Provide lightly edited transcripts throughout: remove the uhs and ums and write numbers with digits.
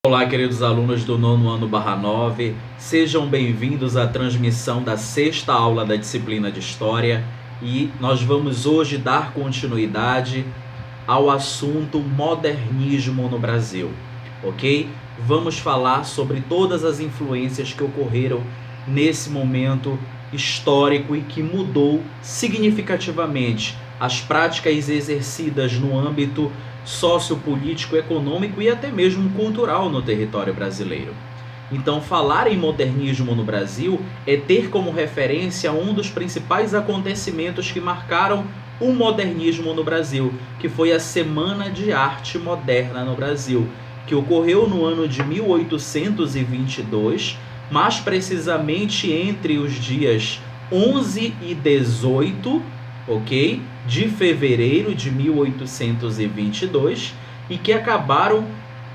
Olá, queridos alunos do nono ano /9, sejam bem-vindos à transmissão da sexta aula da disciplina de História e nós vamos hoje dar continuidade ao assunto modernismo no Brasil, ok? Vamos falar sobre todas as influências que ocorreram nesse momento histórico e que mudou significativamente as práticas exercidas no âmbito sociopolítico, econômico e até mesmo cultural no território brasileiro. Então, falar em modernismo no Brasil é ter como referência um dos principais acontecimentos que marcaram o modernismo no Brasil, que foi a Semana de Arte Moderna no Brasil, que ocorreu no ano de 1822, mais precisamente entre os dias 11 e 18, ok? De fevereiro de 1822, e que acabaram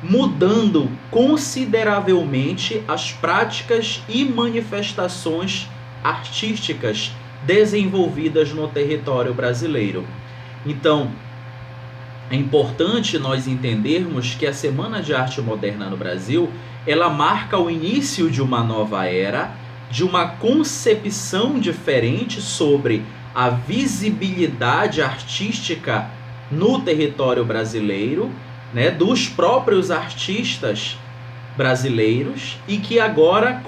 mudando consideravelmente as práticas e manifestações artísticas desenvolvidas no território brasileiro. Então, é importante nós entendermos que a Semana de Arte Moderna no Brasil, ela marca o início de uma nova era, de uma concepção diferente sobre a visibilidade artística no território brasileiro, né, dos próprios artistas brasileiros, e que agora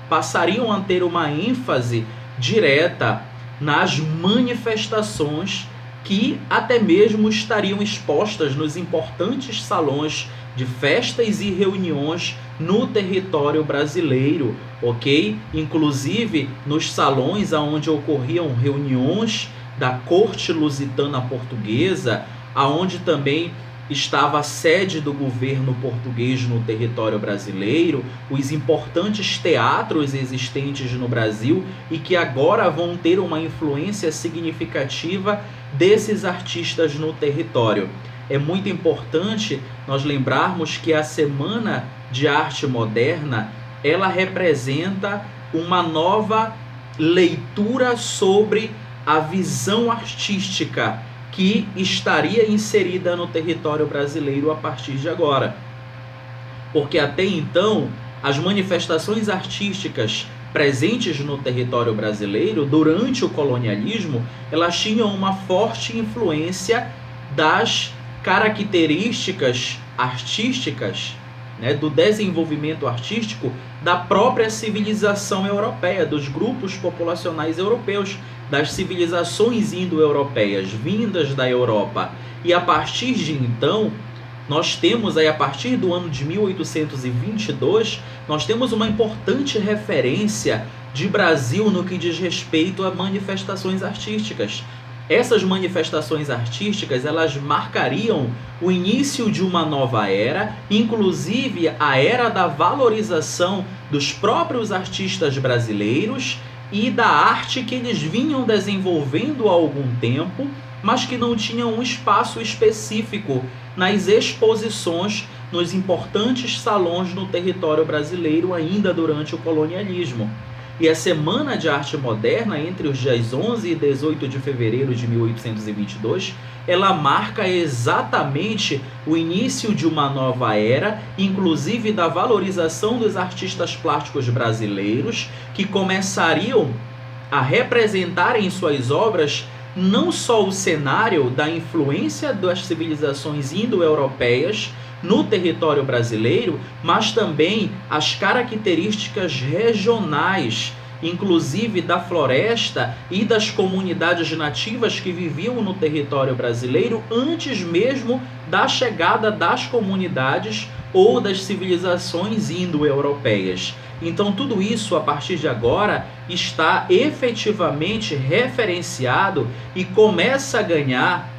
passariam a ter uma ênfase direta nas manifestações que até mesmo estariam expostas nos importantes salões de festas e reuniões no território brasileiro, ok? Inclusive nos salões onde ocorriam reuniões da corte lusitana portuguesa, aonde também estava a sede do governo português no território brasileiro, os importantes teatros existentes no Brasil e que agora vão ter uma influência significativa desses artistas no território. É muito importante nós lembrarmos que a Semana de Arte Moderna, ela representa uma nova leitura sobre a visão artística que estaria inserida no território brasileiro a partir de agora. Porque até então, as manifestações artísticas presentes no território brasileiro durante o colonialismo, elas tinham uma forte influência das características artísticas, né, do desenvolvimento artístico da própria civilização europeia, dos grupos populacionais europeus, das civilizações indo-europeias vindas da Europa. E a partir de então, nós temos aí, a partir do ano de 1822, nós temos uma importante referência de Brasil no que diz respeito a manifestações artísticas. Essas manifestações artísticas, elas marcariam o início de uma nova era, inclusive a era da valorização dos próprios artistas brasileiros e da arte que eles vinham desenvolvendo há algum tempo, mas que não tinham um espaço específico nas exposições nos importantes salões no território brasileiro ainda durante o colonialismo. E a Semana de Arte Moderna, entre os dias 11 e 18 de fevereiro de 1822, ela marca exatamente o início de uma nova era, inclusive da valorização dos artistas plásticos brasileiros, que começariam a representar em suas obras não só o cenário da influência das civilizações indo-europeias no território brasileiro, mas também as características regionais, inclusive da floresta e das comunidades nativas que viviam no território brasileiro antes mesmo da chegada das comunidades ou das civilizações indo-europeias. Então tudo isso, a partir de agora, está efetivamente referenciado e começa a ganhar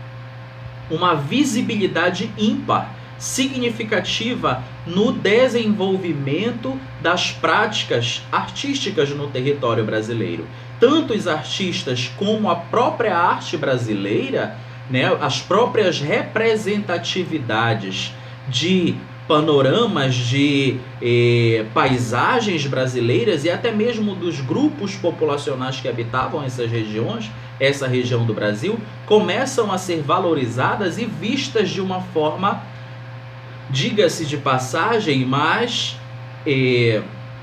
uma visibilidade ímpar, significativa no desenvolvimento das práticas artísticas no território brasileiro. Tanto os artistas como a própria arte brasileira, né, as próprias representatividades de panoramas, de paisagens brasileiras e até mesmo dos grupos populacionais que habitavam essas regiões, essa região do Brasil, começam a ser valorizadas e vistas de uma forma diga-se de passagem, mas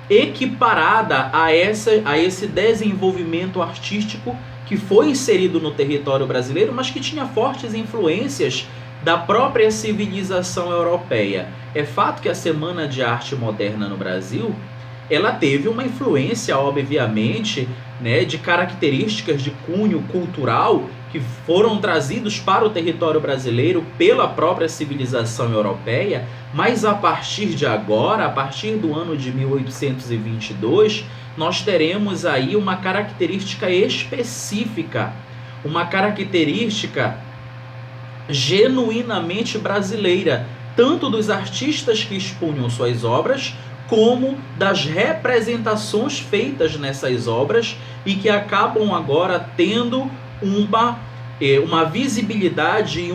equiparada a esse desenvolvimento artístico que foi inserido no território brasileiro, mas que tinha fortes influências da própria civilização europeia. É fato que a Semana de Arte Moderna no Brasil, ela teve uma influência, obviamente, né, de características de cunho cultural que foram trazidos para o território brasileiro pela própria civilização europeia, mas a partir de agora, a partir do ano de 1822, nós teremos aí uma característica específica, uma característica genuinamente brasileira, tanto dos artistas que expunham suas obras, como das representações feitas nessas obras e que acabam agora tendo uma visibilidade e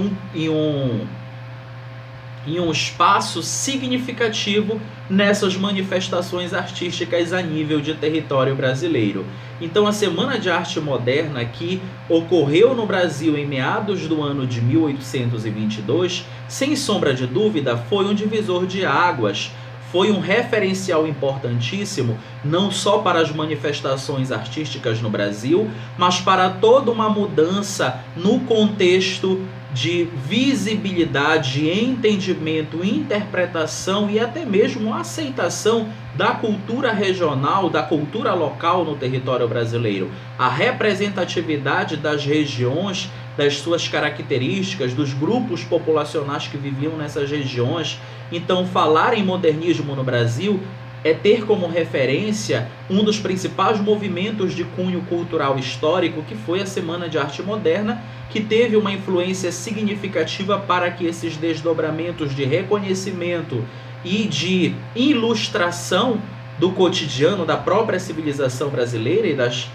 um espaço significativo nessas manifestações artísticas a nível de território brasileiro. Então a Semana de Arte Moderna, que ocorreu no Brasil em meados do ano de 1822, sem sombra de dúvida, foi um divisor de águas, foi um referencial importantíssimo, não só para as manifestações artísticas no Brasil, mas para toda uma mudança no contexto de visibilidade, entendimento, interpretação e até mesmo aceitação da cultura regional, da cultura local no território brasileiro. A representatividade das regiões, das suas características, dos grupos populacionais que viviam nessas regiões. Então, falar em modernismo no Brasil é ter como referência um dos principais movimentos de cunho cultural histórico, que foi a Semana de Arte Moderna, que teve uma influência significativa para que esses desdobramentos de reconhecimento e de ilustração do cotidiano da própria civilização brasileira e das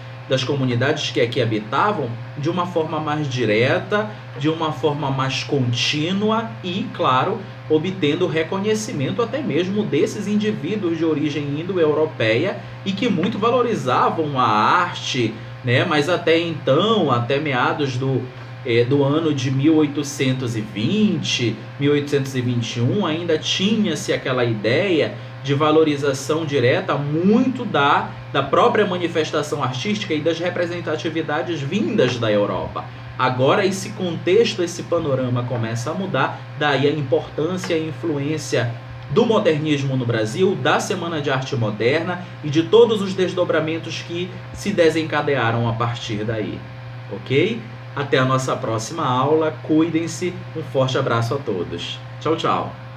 comunidades que aqui habitavam, de uma forma mais direta, de uma forma mais contínua e, claro, obtendo reconhecimento até mesmo desses indivíduos de origem indo-europeia e que muito valorizavam a arte, né? Mas até então, até meados do ano de 1820, 1821, ainda tinha-se aquela ideia de valorização direta muito da própria manifestação artística e das representatividades vindas da Europa. Agora esse contexto, esse panorama começa a mudar, daí a importância e a influência do modernismo no Brasil, da Semana de Arte Moderna e de todos os desdobramentos que se desencadearam a partir daí, ok? Até a nossa próxima aula, cuidem-se, um forte abraço a todos. Tchau, tchau!